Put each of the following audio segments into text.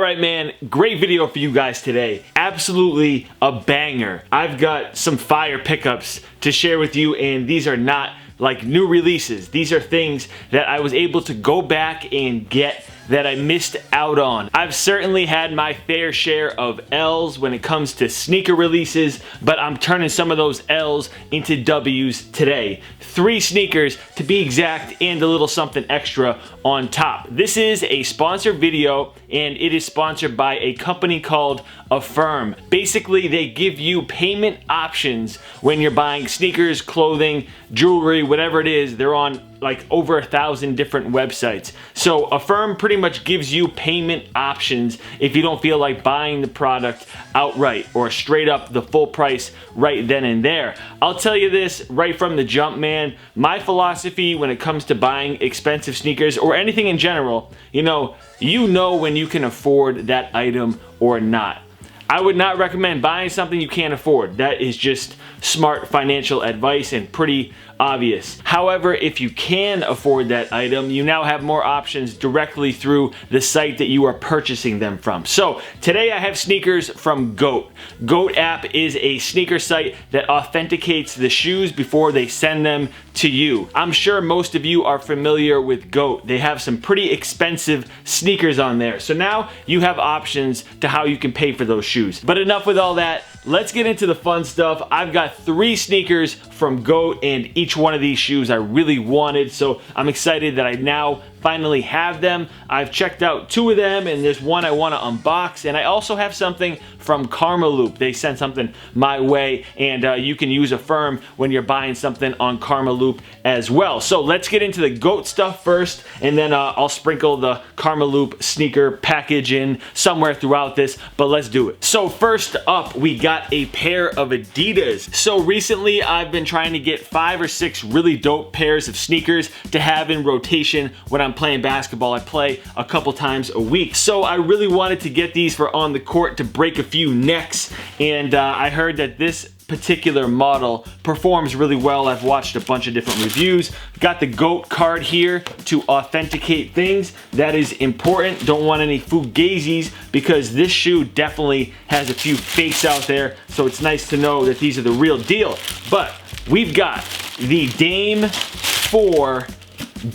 Alright man, great video for you guys today. Absolutely a banger. I've got some fire pickups to share with you, and these are not like new releases. These are things that I was able to go back and get that I missed out on. I've certainly had my fair share of L's when it comes to sneaker releases, but I'm turning some of those L's into W's today. 3 sneakers to be exact, and a little something extra on top. This is a sponsored video, and it is sponsored by a company called Affirm. Basically, they give you payment options when you're buying sneakers, clothing, jewelry, whatever it is. They're on like over 1,000 different websites. So Affirm pretty much gives you payment options if you don't feel like buying the product outright or straight up the full price right then and there. I'll tell you this right from the jump, man. My philosophy when it comes to buying expensive sneakers or anything in general, you know when you can afford that item or not. I would not recommend buying something you can't afford. That is just smart financial advice and pretty obvious. However, if you can afford that item, you now have more options directly through the site that you are purchasing them from. So today I have sneakers from GOAT. GOAT app is a sneaker site that authenticates the shoes before they send them to you. I'm sure most of you are familiar with GOAT. They have some pretty expensive sneakers on there. So now you have options to how you can pay for those shoes. But enough with all that. Let's get into the fun stuff. I've got 3 sneakers from GOAT, and each one of these shoes I really wanted, so I'm excited that I now finally have them. I've checked out 2 of them, and there's one I want to unbox, and I also have something from Karmaloop. They sent something my way, and you can use Affirm when you're buying something on Karmaloop as well. So let's get into the GOAT stuff first, and then I'll sprinkle the Karmaloop sneaker package in somewhere throughout this, but let's do it. So first up, we got a pair of Adidas. So recently I've been trying to get 5 or 6 really dope pairs of sneakers to have in rotation when I'm playing basketball. I play a couple times a week. So I really wanted to get these for on the court to break a few necks, and I heard that this particular model performs really well. I've watched a bunch of different reviews. Got the GOAT card here to authenticate things. That is important. Don't want any fugazis because this shoe definitely has a few fakes out there, so it's nice to know that these are the real deal. But we've got the Dame 4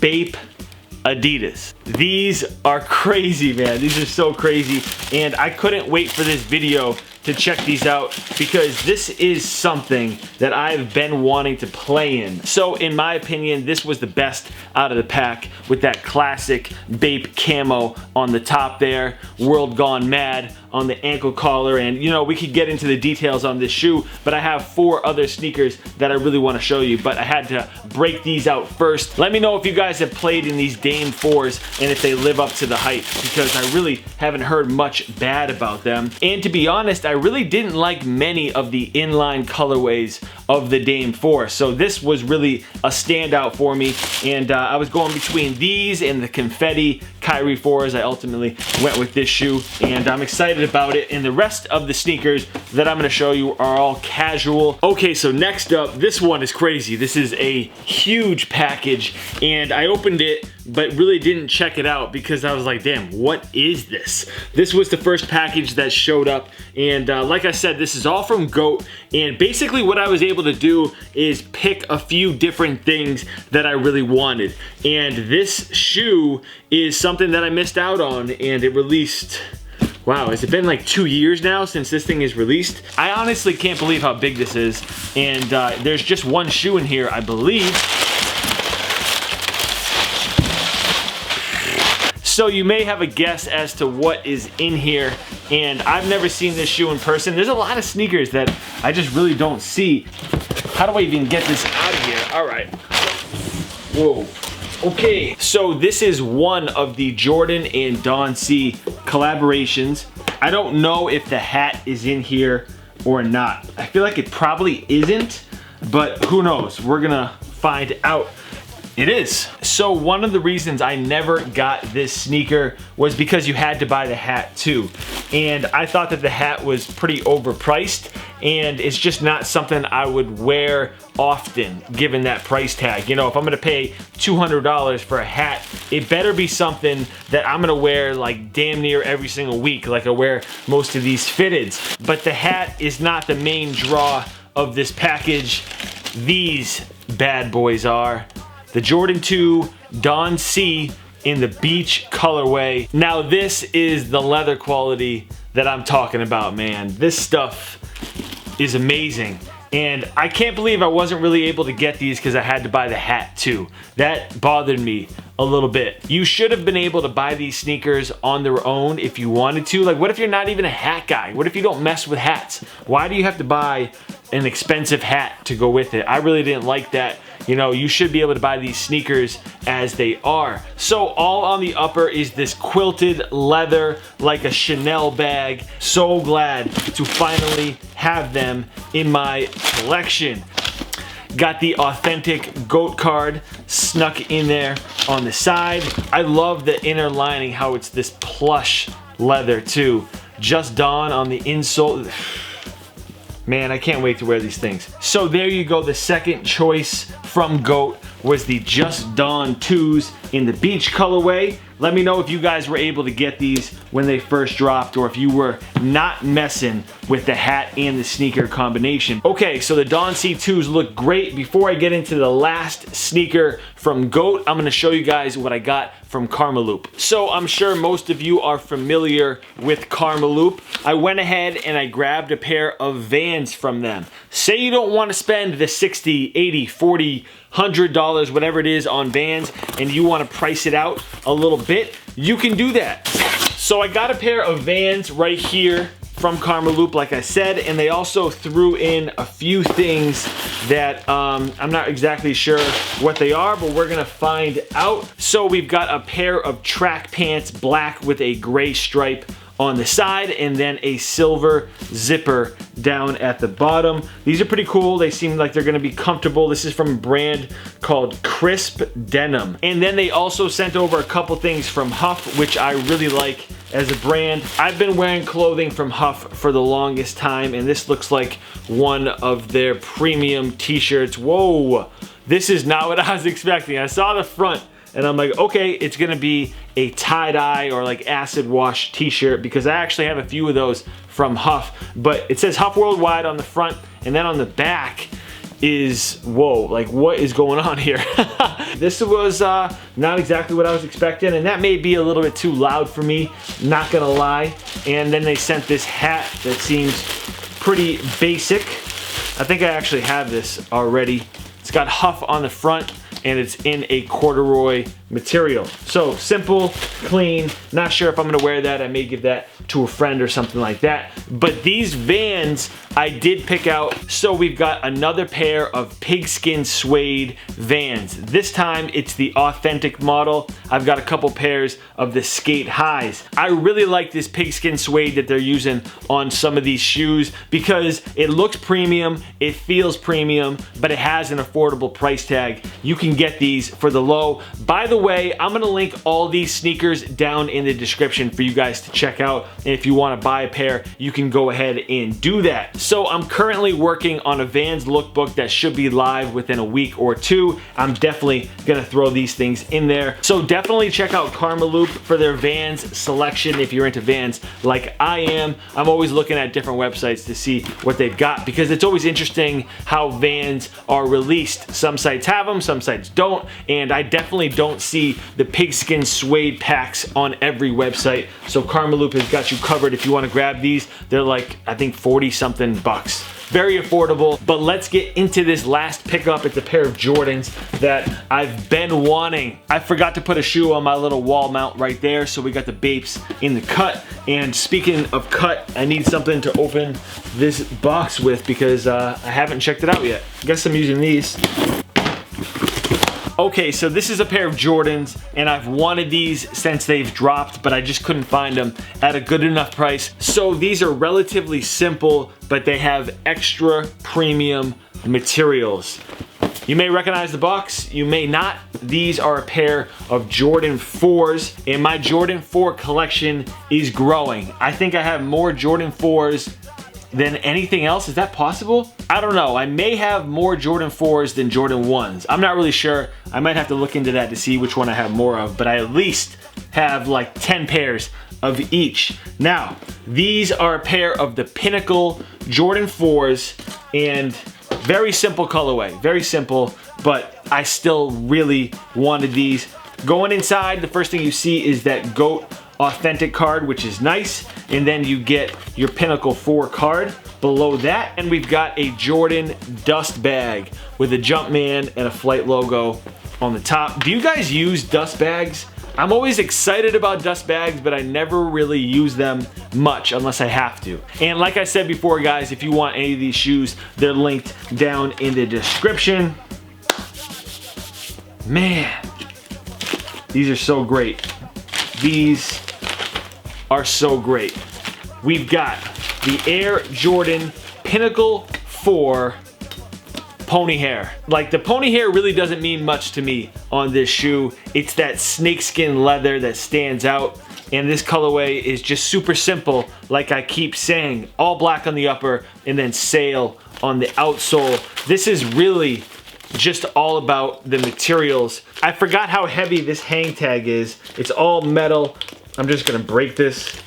Bape Adidas. These are crazy, man. These are so crazy, and I couldn't wait for this video to check these out because this is something that I've been wanting to play in. So in my opinion, this was the best out of the pack with that classic Bape camo on the top there, World Gone Mad on the ankle collar, and you know, we could get into the details on this shoe, but I have 4 other sneakers that I really want to show you, but I had to break these out first. Let me know if you guys have played in these Dame 4s and if they live up to the hype, because I really haven't heard much bad about them. And to be honest, I really didn't like many of the inline colorways of the Dame 4, so this was really a standout for me, and I was going between these and the confetti Kyrie 4s. I ultimately went with this shoe, and I'm excited about it. And the rest of the sneakers that I'm going to show you are all casual. Okay, so next up, this one is crazy. This is a huge package, and I opened it but really didn't check it out because I was like, damn, what is this? This was the first package that showed up, and like I said, this is all from GOAT, and basically what I was able to do is pick a few different things that I really wanted, and this shoe is something that I missed out on, and it released, wow, has it been like 2 years now since this thing is released? I honestly can't believe how big this is, and there's just one shoe in here, I believe. So you may have a guess as to what is in here, and I've never seen this shoe in person. There's a lot of sneakers that I just really don't see. How do I even get this out of here? All right. Whoa. Okay, so this is one of the Jordan and Don C collaborations. I don't know if the hat is in here or not. I feel like it probably isn't, but who knows? We're gonna find out. It is. So one of the reasons I never got this sneaker was because you had to buy the hat too. And I thought that the hat was pretty overpriced, and it's just not something I would wear often given that price tag. You know, if I'm gonna pay $200 for a hat, it better be something that I'm gonna wear like damn near every single week, like I wear most of these fitteds. But the hat is not the main draw of this package. These bad boys are the Jordan 2 Dawn C in the beach colorway. Now this is the leather quality that I'm talking about, man. This stuff is amazing. And I can't believe I wasn't really able to get these because I had to buy the hat too. That bothered me a little bit. You should have been able to buy these sneakers on their own if you wanted to. Like, what if you're not even a hat guy? What if you don't mess with hats? Why do you have to buy an expensive hat to go with it? I really didn't like that. You know, you should be able to buy these sneakers as they are. So all on the upper is this quilted leather, like a Chanel bag. So glad to finally have them in my collection. Got the authentic goat card snuck in there on the side. I love the inner lining, how it's this plush leather too. Just Dawn on the insole. Man, I can't wait to wear these things. So there you go, the second choice from GOAT was the Just Dawn 2s in the beach colorway. Let me know if you guys were able to get these when they first dropped, or if you were not messing with the hat and the sneaker combination. Okay, so the Dawn C2s look great. Before I get into the last sneaker from GOAT, I'm gonna show you guys what I got from Karmaloop. So I'm sure most of you are familiar with Karmaloop. I went ahead and I grabbed a pair of Vans from them. Say you don't want to spend the $60, $80, $40, $100, whatever it is on Vans, and you want to price it out a little bit, you can do that. So I got a pair of Vans right here from Karmaloop, like I said, and they also threw in a few things that I'm not exactly sure what they are, but we're gonna find out. So we've got a pair of track pants, black with a gray stripe on the side, and then a silver zipper down at the bottom. These are pretty cool. They seem like they're gonna be comfortable. This is from a brand called Crisp Denim. And then they also sent over a couple things from Huff, which I really like as a brand. I've been wearing clothing from Huff for the longest time, and this looks like one of their premium t-shirts. Whoa, this is not what I was expecting. I saw the front and I'm like, okay, it's gonna be a tie-dye or like acid wash t-shirt, because I actually have a few of those from Huff. But it says Huff Worldwide on the front, and then on the back is, whoa, like what is going on here? This was not exactly what I was expecting, and that may be a little bit too loud for me, not gonna lie. And then they sent this hat that seems pretty basic. I think I actually have this already. It's got Huff on the front, and it's in a corduroy material. So simple, clean, not sure if I'm gonna wear that. I may give that to a friend or something like that. But these Vans I did pick out. So we've got another pair of pigskin suede Vans. This time it's the authentic model. I've got a couple pairs of the skate highs. I really like this pigskin suede that they're using on some of these shoes, because it looks premium, it feels premium, but it has an affordable price tag. You can get these for the low. By the way, I'm gonna link all these sneakers down in the description for you guys to check out. And if you wanna buy a pair, you can go ahead and do that. So I'm currently working on a Vans lookbook that should be live within a week or two. I'm definitely gonna throw these things in there. So definitely check out Karmaloop for their Vans selection if you're into Vans like I am. I'm always looking at different websites to see what they've got, because it's always interesting how Vans are released. Some sites have them, some sites don't, and I definitely don't see the pigskin suede packs on every website. So Karmaloop has got you covered if you want to grab these. They're like, I think 40 something bucks. Very affordable. But let's get into this last pickup. It's a pair of Jordans that I've been wanting. I forgot to put a shoe on my little wall mount right there, so we got the Bapes in the cut. And speaking of cut, I need something to open this box with, because I haven't checked it out yet. I guess I'm using these. Okay, so this is a pair of Jordans, and I've wanted these since they've dropped, but I just couldn't find them at a good enough price. So these are relatively simple, but they have extra premium materials. You may recognize the box, you may not. These are a pair of Jordan 4s, and my Jordan 4 collection is growing. I think I have more Jordan 4s than anything else. Is that possible? I don't know. I may have more Jordan 4s than Jordan 1s. I'm not really sure. I might have to look into that to see which one I have more of, but I at least have like 10 pairs of each. Now, these are a pair of the Pinnacle Jordan 4s, and very simple colorway, very simple, but I still really wanted these. Going inside, the first thing you see is that GOAT authentic card, which is nice, and then you get your Pinnacle 4 card below that, and we've got a Jordan dust bag with a Jumpman and a Flight logo on the top. Do you guys use dust bags? I'm always excited about dust bags, but I never really use them much unless I have to. And like I said before, guys, if you want any of these shoes, they're linked down in the description. Man, these are so great. These are so great. We've got the Air Jordan Pinnacle 4 pony hair. Like, the pony hair really doesn't mean much to me on this shoe. It's that snakeskin leather that stands out, and this colorway is just super simple, like I keep saying. All black on the upper and then sail on the outsole. This is really just all about the materials. I forgot how heavy this hang tag is. It's all metal. I'm just gonna break this.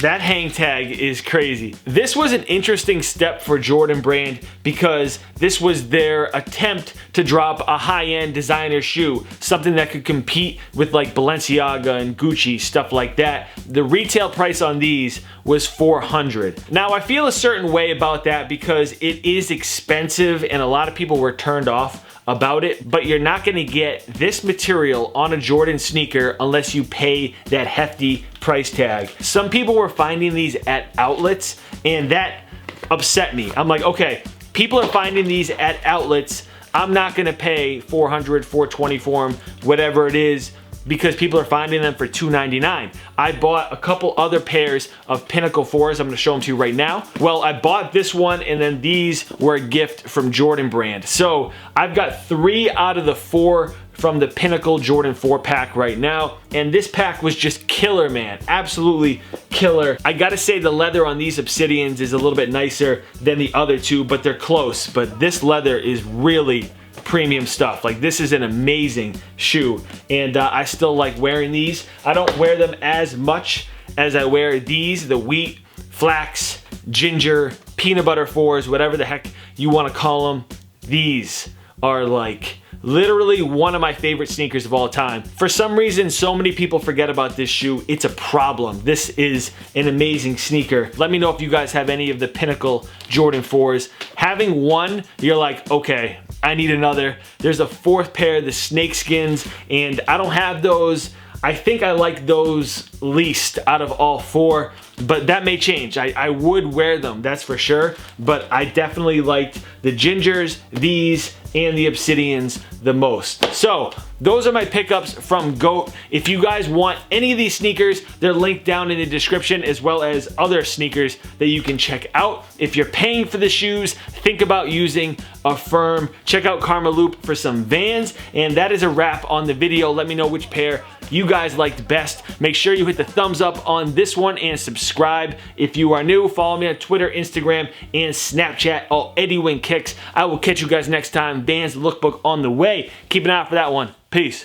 That hang tag is crazy. This was an interesting step for Jordan Brand because this was their attempt to drop a high-end designer shoe, something that could compete with like Balenciaga and Gucci, stuff like that. The retail price on these was $400. Now, I feel a certain way about that because it is expensive and a lot of people were turned off about it, but you're not gonna get this material on a Jordan sneaker unless you pay that hefty price tag. Some people were finding these at outlets, and that upset me. I'm like, okay, people are finding these at outlets. I'm not gonna pay $400, $420 for them, whatever it is, because people are finding them for $299. I bought a couple other pairs of Pinnacle 4s. I'm gonna show them to you right now. Well, I bought this one, and then these were a gift from Jordan Brand. So I've got 3 out of the 4 from the Pinnacle Jordan 4 pack right now, and this pack was just killer, man. Absolutely killer. I gotta say the leather on these Obsidians is a little bit nicer than the other two, but they're close. But this leather is really premium stuff. Like, this is an amazing shoe, and I still like wearing these. I don't wear them as much as I wear these, the wheat, flax, ginger, peanut butter 4s, whatever the heck you want to call them. These are like literally one of my favorite sneakers of all time. For some reason, so many people forget about this shoe. It's a problem. This is an amazing sneaker. Let me know if you guys have any of the Pinnacle Jordan 4s. Having one, you're like, okay, I need another. There's a 4th pair, the snakeskins, and I don't have those. I think I like those least out of all 4, but that may change. I would wear them, that's for sure, but I definitely liked the gingers, these, and the Obsidians the most. So those are my pickups from GOAT. If you guys want any of these sneakers, they're linked down in the description, as well as other sneakers that you can check out. If you're paying for the shoes, think about using a firm. Check out Karma Loop for some Vans, and that is a wrap on the video. Let me know which pair you guys liked best. Make sure you hit the thumbs up on this one and subscribe. If you are new, follow me on Twitter, Instagram, and Snapchat, all Eddie Wing Kicks. I will catch you guys next time. Vans Lookbook on the way. Keep an eye out for that one. Peace.